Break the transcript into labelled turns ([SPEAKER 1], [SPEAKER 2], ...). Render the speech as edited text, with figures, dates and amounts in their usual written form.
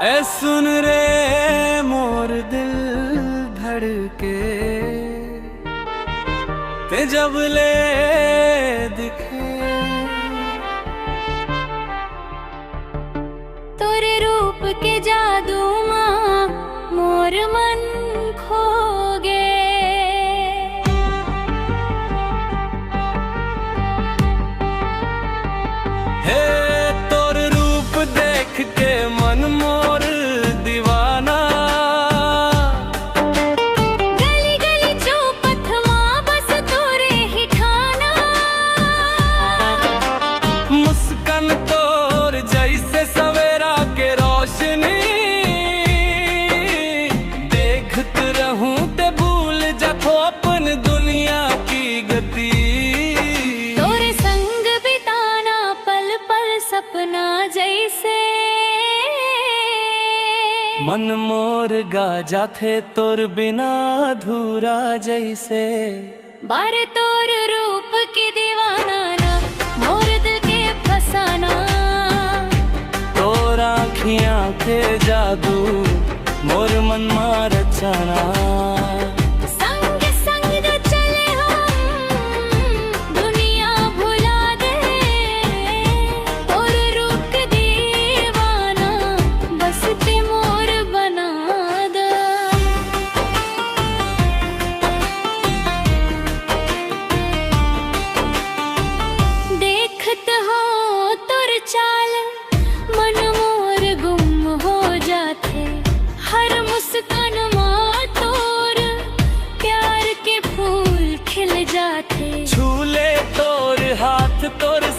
[SPEAKER 1] ए सुन रे मोर दिल धड़के ते जब ले दिखे
[SPEAKER 2] तोरे रूप के जादू माँ मोर मन खो गे।
[SPEAKER 1] हे तोर रूप देख के मन मोर दीवाना,
[SPEAKER 2] गली गली चौपट माँ बस तोरे ही ठाना।
[SPEAKER 1] मुस्कान तोर जैसे सवेरा के रोशनी, देखत रहूं ते भूल जाओ अपन दुनिया की गति।
[SPEAKER 2] तोरे संग बिताना पल पल सपना जैसे,
[SPEAKER 1] मन मोर गा जाथे तोर बिना अधूरा जैसे।
[SPEAKER 2] बार तोर रूप की दीवाना ना मोर दिल के फसाना।
[SPEAKER 1] तोर आँखियाँ के जादू मोर मन मार रचाना।
[SPEAKER 2] संग संग चले हम दुनिया भुला दे, तोर रूप के दीवाना बस ते मोर बना दे। देखत हो तोर चाल मन मोर गुम हो जाते, हर मुस्कान माँ तोर प्यार के फूल खिल जाते।
[SPEAKER 1] छूले तोर हाथ तोर